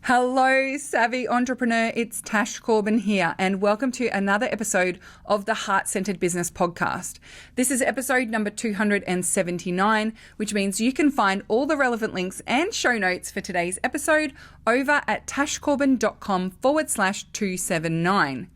Hello, savvy entrepreneur. It's Tash Corbin here, and welcome to another episode of the Heart Centered Business Podcast. This is episode number 279, which means you can find all the relevant links and show notes for today's episode over at tashcorbin.com/279.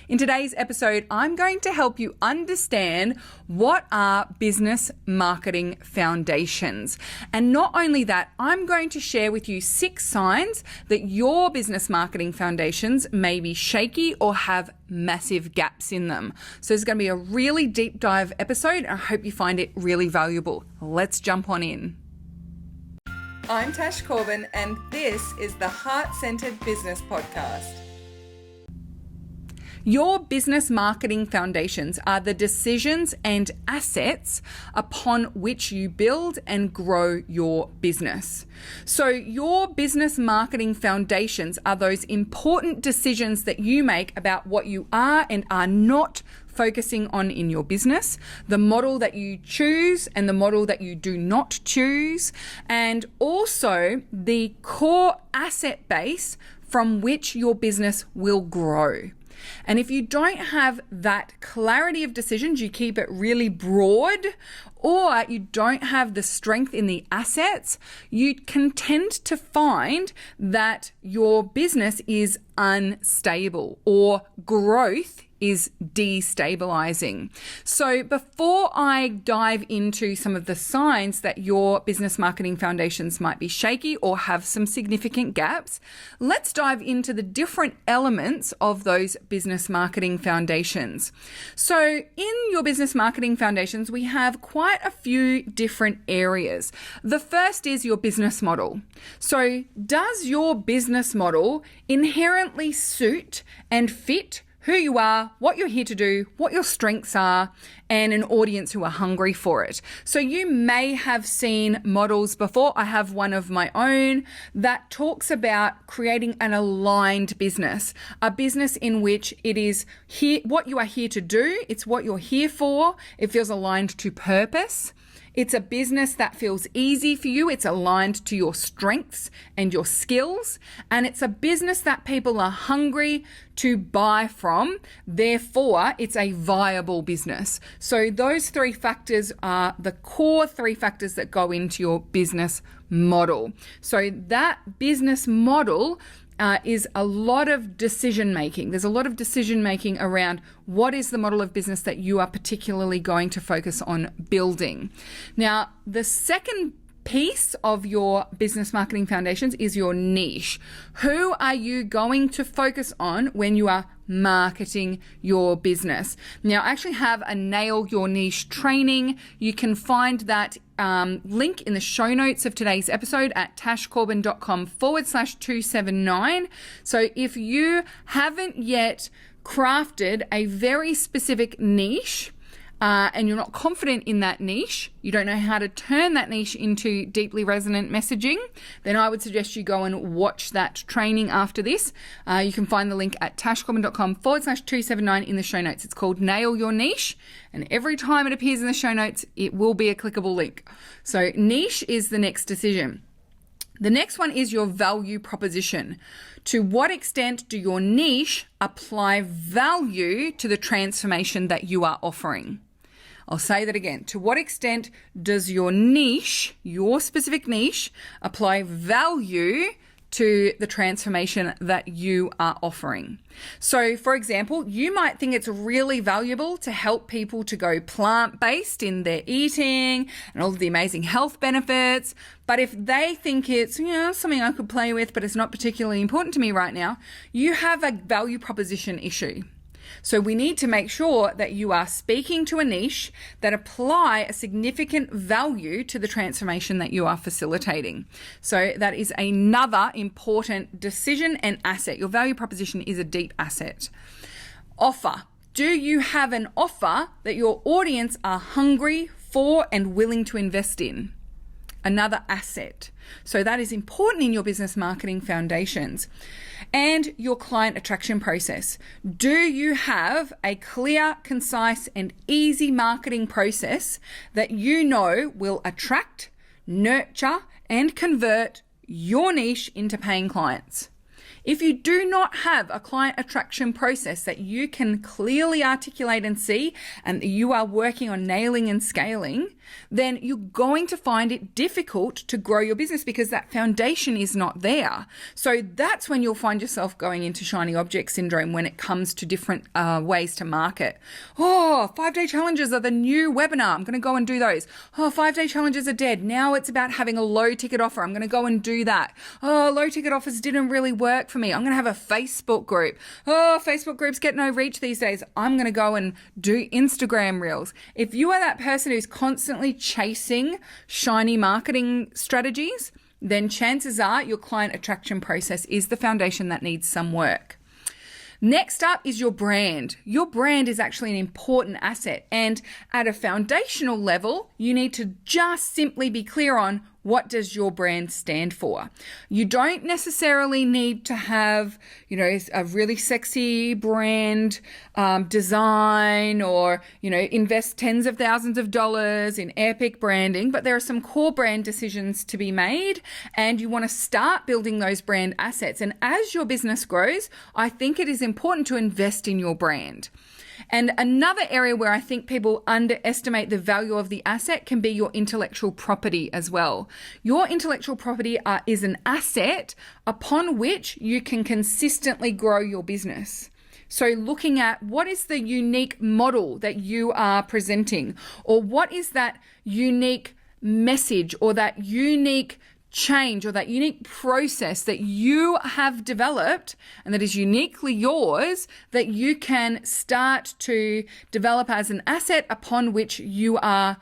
In today's episode, I'm going to help you understand what are business marketing foundations. And not only that, I'm going to share with you 6 signs that your business marketing foundations may be shaky or have massive gaps in them. So it's going to be a really deep dive episode, and I hope you find it really valuable. Let's jump on in. I'm Tash Corbin, and this is the Heart Centered Business Podcast. Your business marketing foundations are the decisions and assets upon which you build and grow your business. So your business marketing foundations are those important decisions that you make about what you are and are not focusing on in your business, the model that you choose and the model that you do not choose, and also the core asset base from which your business will grow. And if you don't have that clarity of decisions, you keep it really broad, or you don't have the strength in the assets, you can tend to find that your business is unstable or growth is destabilizing. So before I dive into some of the signs that your business marketing foundations might be shaky or have some significant gaps, let's dive into the different elements of those business marketing foundations. So in your business marketing foundations, we have quite a few different areas. The first is your business model. So does your business model inherently suit and fit who you are, what you're here to do, what your strengths are, and an audience who are hungry for it? So you may have seen models before. I have one of my own that talks about creating an aligned business, a business in which it is here, what you are here to do, it's what you're here for, it feels aligned to purpose. It's a business that feels easy for you. It's aligned to your strengths and your skills. And it's a business that people are hungry to buy from. Therefore, it's a viable business. So those 3 factors are the core 3 factors that go into your business model. So that business model is a lot of decision making. There's a lot of decision making around what is the model of business that you are particularly going to focus on building. Now, the second piece of your business marketing foundations is your niche. Who are you going to focus on when you are marketing your business? Now, I actually have a Nail Your Niche training. You can find that link in the show notes of today's episode at tashcorbin.com/279. So if you haven't yet crafted a very specific niche, and you're not confident in that niche, you don't know how to turn that niche into deeply resonant messaging, then I would suggest you go and watch that training after this. You can find the link at tashcorbin.com/279 in the show notes. It's called Nail Your Niche, and every time it appears in the show notes, it will be a clickable link. So niche is the next decision. The next one is your value proposition. To what extent do your niche apply value to the transformation that you are offering? I'll say that again. To what extent does your niche, your specific niche, apply value to the transformation that you are offering? So, for example, you might think it's really valuable to help people to go plant-based in their eating and all of the amazing health benefits. But if they think it's, something I could play with, but it's not particularly important to me right now, you have a value proposition issue. So we need to make sure that you are speaking to a niche that apply a significant value to the transformation that you are facilitating. So that is another important decision and asset. Your value proposition is a deep asset. Offer. Do you have an offer that your audience are hungry for and willing to invest in? Another asset. So that is important in your business marketing foundations. And your client attraction process. Do you have a clear, concise, and easy marketing process that you know will attract, nurture, and convert your niche into paying clients? If you do not have a client attraction process that you can clearly articulate and see, and you are working on nailing and scaling, then you're going to find it difficult to grow your business because that foundation is not there. So that's when you'll find yourself going into shiny object syndrome when it comes to different ways to market. Oh, 5-day challenges are the new webinar. I'm going to go and do those. Oh, 5-day challenges are dead. Now it's about having a low ticket offer. I'm going to go and do that. Oh, low ticket offers didn't really work for me. I'm going to have a Facebook group. Oh, Facebook groups get no reach these days. I'm going to go and do Instagram reels. If you are that person who's constantly chasing shiny marketing strategies, then chances are your client attraction process is the foundation that needs some work. Next up is your brand. Your brand is actually an important asset, and at a foundational level, you need to just simply be clear on what does your brand stand for. You don't necessarily need to have, a really sexy brand design or, invest tens of thousands of dollars in epic branding, but there are some core brand decisions to be made, and you want to start building those brand assets. And as your business grows, I think it is important to invest in your brand. And another area where I think people underestimate the value of the asset can be your intellectual property as well. Your intellectual property is an asset upon which you can consistently grow your business. So looking at what is the unique model that you are presenting, or what is that unique message or that unique change or that unique process that you have developed and that is uniquely yours that you can start to develop as an asset upon which you are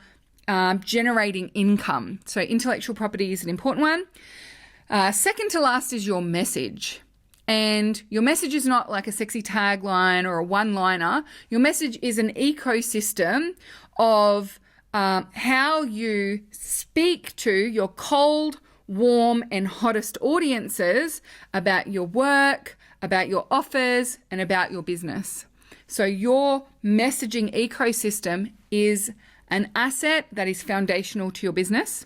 generating income. So intellectual property is an important one. Second to last is your message. And your message is not like a sexy tagline or a one-liner. Your message is an ecosystem of how you speak to your cold, warm and hottest audiences about your work, about your offers, and about your business. So your messaging ecosystem is an asset that is foundational to your business.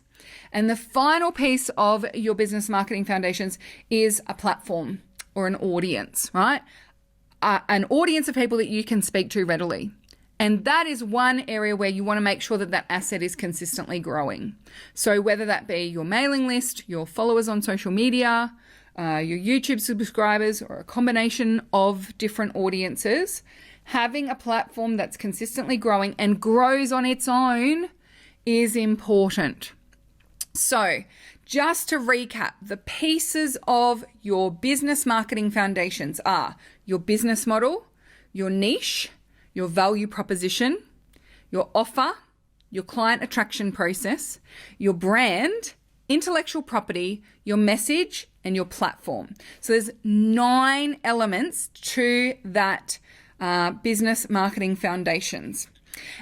And the final piece of your business marketing foundations is a platform or an audience, right? An audience of people that you can speak to readily. And that is one area where you want to make sure that that asset is consistently growing. So whether that be your mailing list, your followers on social media, your YouTube subscribers, or a combination of different audiences, having a platform that's consistently growing and grows on its own is important. So just to recap, the pieces of your business marketing foundations are your business model, your niche, your value proposition, your offer, your client attraction process, your brand, intellectual property, your message, and your platform. So there's 9 elements to that business marketing foundations.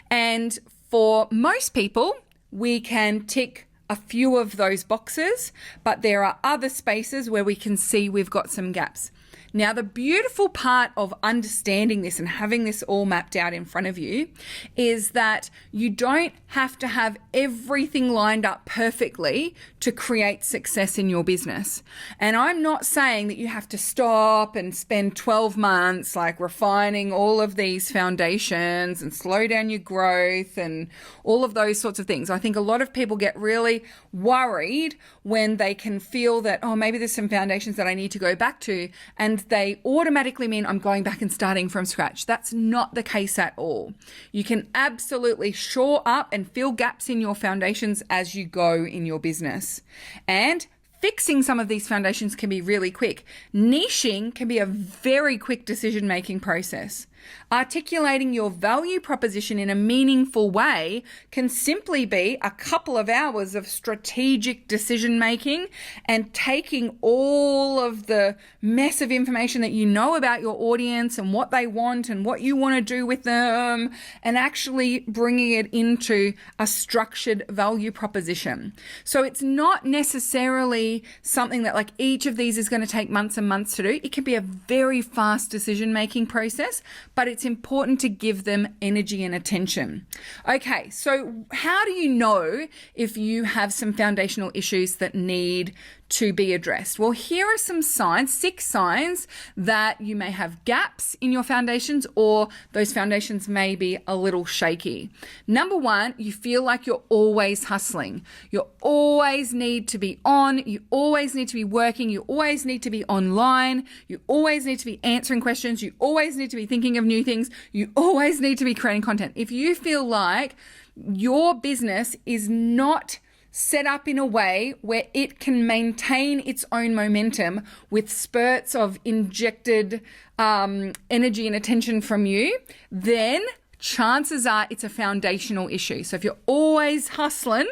And for most people, we can tick a few of those boxes, but there are other spaces where we can see we've got some gaps. Now, the beautiful part of understanding this and having this all mapped out in front of you is that you don't have to have everything lined up perfectly to create success in your business. And I'm not saying that you have to stop and spend 12 months like refining all of these foundations and slow down your growth and all of those sorts of things. I think a lot of people get really worried when they can feel that, oh, maybe there's some foundations that I need to go back to, and they automatically mean I'm going back and starting from scratch. That's not the case at all. You can absolutely shore up and fill gaps in your foundations as you go in your business. And fixing some of these foundations can be really quick. Niching can be a very quick decision-making process. Articulating your value proposition in a meaningful way can simply be a couple of hours of strategic decision making and taking all of the mess of information that you know about your audience and what they want and what you want to do with them and actually bringing it into a structured value proposition. So it's not necessarily something that like each of these is going to take months and months to do. It can be a very fast decision making process, but it's important to give them energy and attention. Okay, so how do you know if you have some foundational issues that need to be addressed? Well, here are some signs, 6 signs that you may have gaps in your foundations or those foundations may be a little shaky. Number 1, you feel like you're always hustling. You always need to be on. You always need to be working. You always need to be online. You always need to be answering questions. You always need to be thinking of new things. You always need to be creating content. If you feel like your business is not set up in a way where it can maintain its own momentum with spurts of injected energy and attention from you, then chances are it's a foundational issue. So if you're always hustling,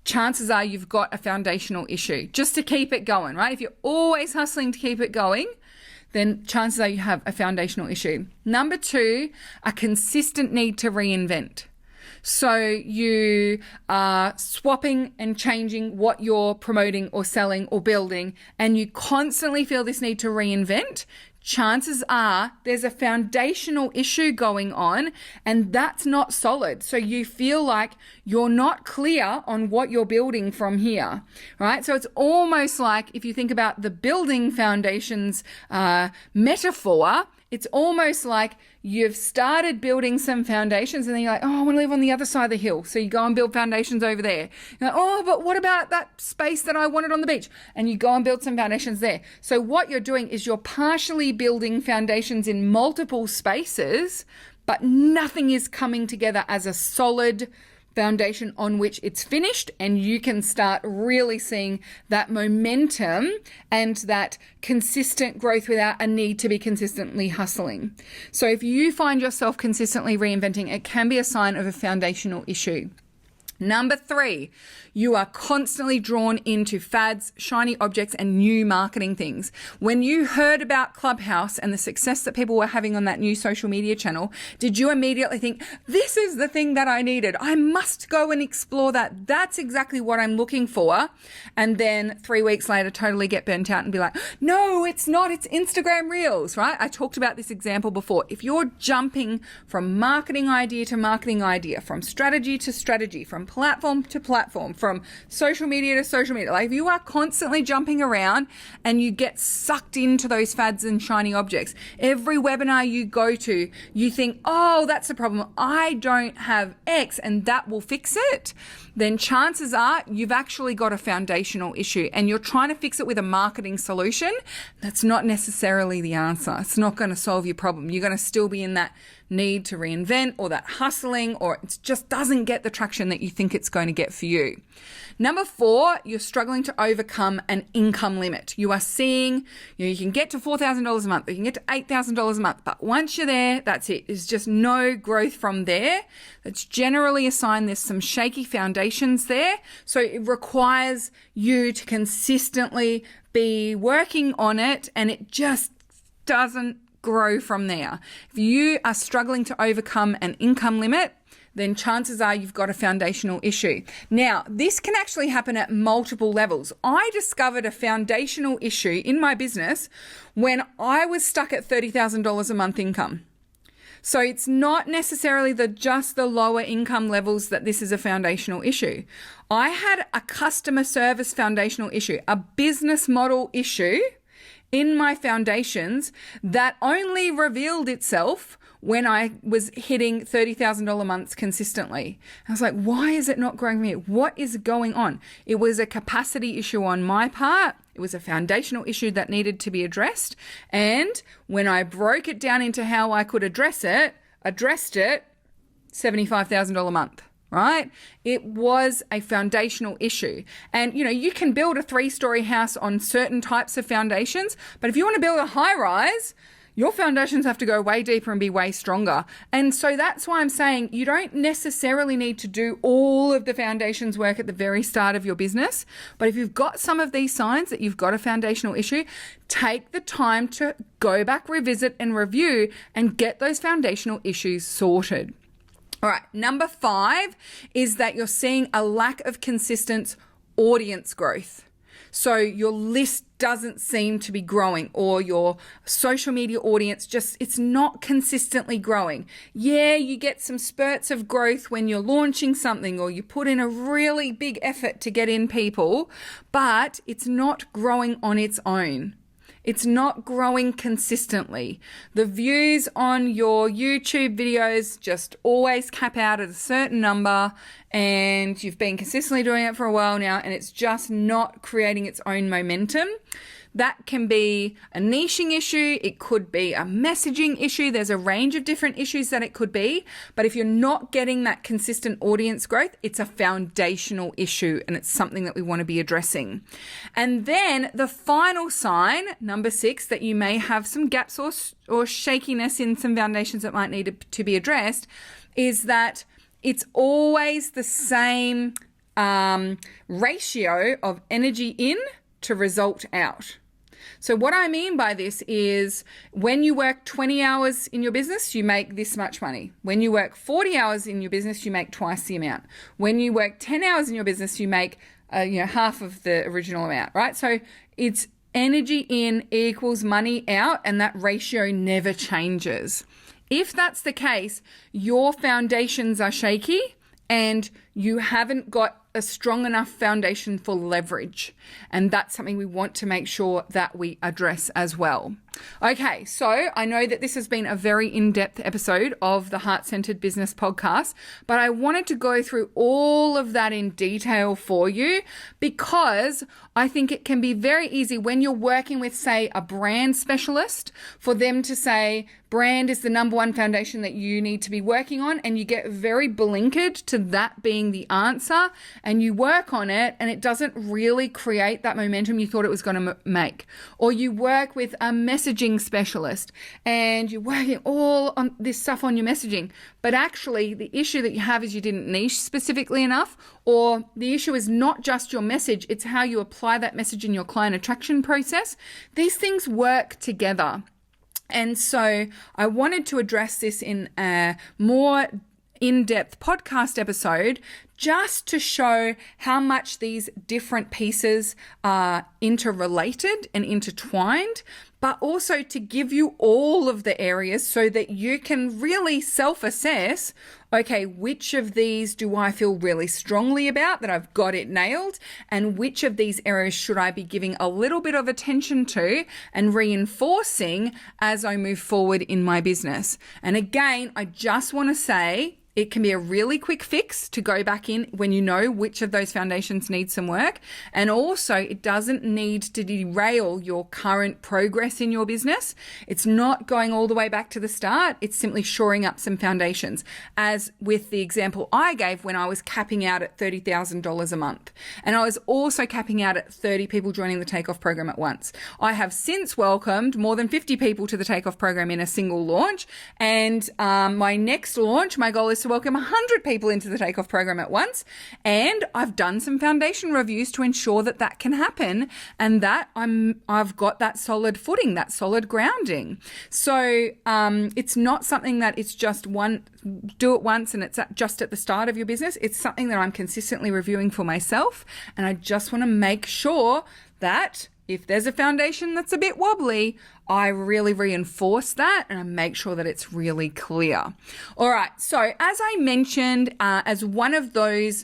chances are you've got a foundational issue just to keep it going, right? If you're always hustling to keep it going, then chances are you have a foundational issue. Number 2, a consistent need to reinvent. So you are swapping and changing what you're promoting or selling or building, and you constantly feel this need to reinvent. Chances are there's a foundational issue going on and that's not solid. So you feel like you're not clear on what you're building from here, right? So it's almost like if you think about the building foundations metaphor, it's almost like you've started building some foundations and then you're like, oh, I want to live on the other side of the hill. So you go and build foundations over there. You're like, oh, but what about that space that I wanted on the beach? And you go and build some foundations there. So what you're doing is you're partially building foundations in multiple spaces, but nothing is coming together as a solid foundation on which it's finished, and you can start really seeing that momentum and that consistent growth without a need to be consistently hustling. So if you find yourself consistently reinventing, it can be a sign of a foundational issue. Number 3, you are constantly drawn into fads, shiny objects, and new marketing things. When you heard about Clubhouse and the success that people were having on that new social media channel, did you immediately think, this is the thing that I needed? I must go and explore that. That's exactly what I'm looking for. And then 3 weeks later, totally get burnt out and be like, no, it's not. It's Instagram Reels, right? I talked about this example before. If you're jumping from marketing idea to marketing idea, from strategy to strategy, from platform to platform, from social media to social media. Like if you are constantly jumping around and you get sucked into those fads and shiny objects, every webinar you go to, you think, oh, that's the problem. I don't have X and that will fix it. Then chances are you've actually got a foundational issue and you're trying to fix it with a marketing solution. That's not necessarily the answer. It's not going to solve your problem. You're going to still be in that need to reinvent or that hustling, or it just doesn't get the traction that you think it's going to get for you. Number 4, you're struggling to overcome an income limit. You are seeing, you can get to $4,000 a month, you can get to $8,000 a month, but once you're there, that's it. There's just no growth from there. That's generally a sign there's some shaky foundations there. So it requires you to consistently be working on it, and it just doesn't grow from there. If you are struggling to overcome an income limit, then chances are you've got a foundational issue. Now, this can actually happen at multiple levels. I discovered a foundational issue in my business when I was stuck at $30,000 a month income. So it's not necessarily just the lower income levels that this is a foundational issue. I had a customer service foundational issue, a business model issue in my foundations that only revealed itself when I was hitting $30,000 months consistently. I was like, why is it not growing for me? What is going on? It was a capacity issue on my part. It was a foundational issue that needed to be addressed. And when I broke it down into how I could addressed it, $75,000 a month. Right? It was a foundational issue. And, you can build a 3-story house on certain types of foundations, but if you want to build a high rise, your foundations have to go way deeper and be way stronger. And so that's why I'm saying you don't necessarily need to do all of the foundations work at the very start of your business. But if you've got some of these signs that you've got a foundational issue, take the time to go back, revisit and review and get those foundational issues sorted. All right, number 5 is that you're seeing a lack of consistent audience growth. So your list doesn't seem to be growing, or your social media audience it's not consistently growing. Yeah, you get some spurts of growth when you're launching something or you put in a really big effort to get in people, but it's not growing on its own. It's not growing consistently. The views on your YouTube videos just always cap out at a certain number, and you've been consistently doing it for a while now, and it's just not creating its own momentum. That can be a niching issue. It could be a messaging issue. There's a range of different issues that it could be. But if you're not getting that consistent audience growth, it's a foundational issue, and it's something that we want to be addressing. And then the final sign, number 6, that you may have some gaps or shakiness in some foundations that might need to be addressed, is that it's always the same ratio of energy in to result out. So what I mean by this is, when you work 20 hours in your business, you make this much money. When you work 40 hours in your business, you make twice the amount. When you work 10 hours in your business, you make half of the original amount, right? So it's energy in equals money out, and that ratio never changes. If that's the case, your foundations are shaky and you haven't got a strong enough foundation for leverage. And that's something we want to make sure that we address as well. Okay, so I know that this has been a very in-depth episode of the Heart-Centered Business Podcast, but I wanted to go through all of that in detail for you, because I think it can be very easy when you're working with, say, a brand specialist, for them to say brand is the number one foundation that you need to be working on, and you get very blinkered to that being the answer, and you work on it and it doesn't really create that momentum you thought it was going to make. Or you work with a messaging specialist and you're working all on this stuff on your messaging, but actually the issue that you have is you didn't niche specifically enough, or the issue is not just your message, it's how you apply that message in your client attraction process. These things work together. And so I wanted to address this in a more in-depth podcast episode, just to show how much these different pieces are interrelated and intertwined, but also to give you all of the areas so that you can really self-assess, okay, which of these do I feel really strongly about, that I've got it nailed, and which of these areas should I be giving a little bit of attention to and reinforcing as I move forward in my business. And again, I just want to say, it can be a really quick fix to go back in when you know which of those foundations need some work. And also, it doesn't need to derail your current progress in your business. It's not going all the way back to the start. It's simply shoring up some foundations, as with the example I gave when I was capping out at $30,000 a month. And I was also capping out at 30 people joining the Takeoff program at once. I have since welcomed more than 50 people to the Takeoff program in a single launch. And my next launch, my goal is to welcome 100 people into the Takeoff program at once. And I've done some foundation reviews to ensure that that can happen, and that I've got that solid footing, that solid grounding. So it's not something that it's just do it once and it's just at the start of your business. It's something that I'm consistently reviewing for myself, and I just want to make sure that if there's a foundation that's a bit wobbly, I really reinforce that and I make sure that it's really clear. All right. So as I mentioned, as one of those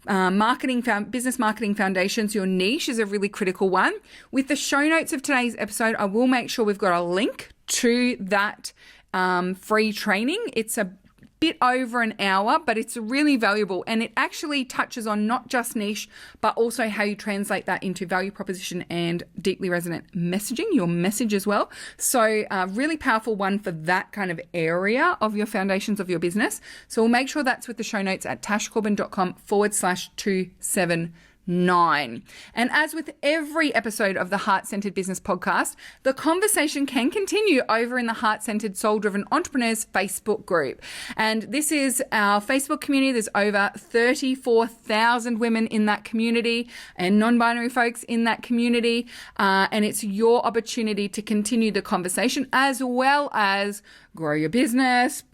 business marketing foundations, your niche is a really critical one. With the show notes of today's episode, I will make sure we've got a link to that free training. It's a bit over an hour, but it's really valuable, and it actually touches on not just niche, but also how you translate that into value proposition and deeply resonant messaging, your message as well. So really powerful one for that kind of area of your foundations of your business. So we'll make sure that's with the show notes at tashcorbin.com/279. And as with every episode of the Heart-Centered Business Podcast, the conversation can continue over in the Heart-Centered Soul-Driven Entrepreneurs Facebook group. And this is our Facebook community. There's over 34,000 women in that community and non-binary folks in that community. And it's your opportunity to continue the conversation as well as grow your business,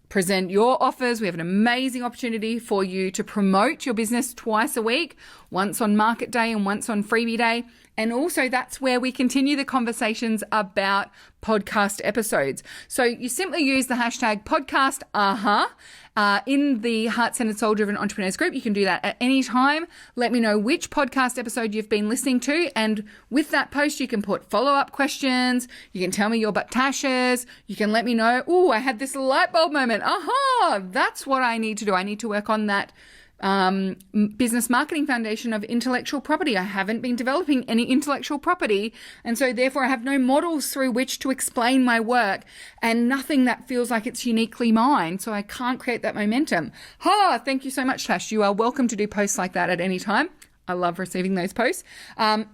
present your offers. We have an amazing opportunity for you to promote your business twice a week, once on market day and once on freebie day. And also that's where we continue the conversations about podcast episodes. So you simply use the hashtag podcast in the Heart-Centered Soul-Driven Entrepreneurs group. You can do that at any time. Let me know which podcast episode you've been listening to. And with that post, you can put follow-up questions. You can tell me your backtashes. You can let me know, I had this light bulb moment. That's what I need to do. I need to work on that business marketing foundation of intellectual property. I haven't been developing any intellectual property, and so therefore I have no models through which to explain my work and nothing that feels like it's uniquely mine, so I can't create that momentum. Thank you so much, Tash. You are welcome to do posts like that at any time. I love receiving those posts.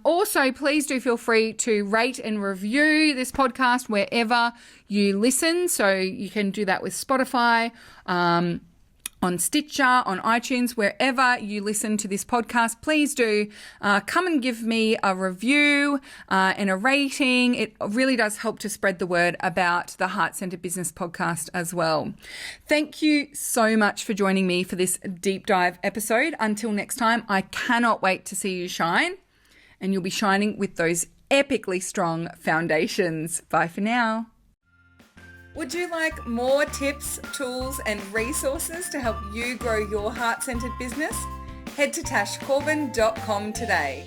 Also, please do feel free to rate and review this podcast wherever you listen. So you can do that with Spotify, on Stitcher, on iTunes, wherever you listen to this podcast. Please do come and give me a review and a rating. It really does help to spread the word about the Heart-Centered Business Podcast as well. Thank you so much for joining me for this deep dive episode. Until next time, I cannot wait to see you shine, and you'll be shining with those epically strong foundations. Bye for now. Would you like more tips, tools, and resources to help you grow your heart-centered business? Head to tashcorbin.com today.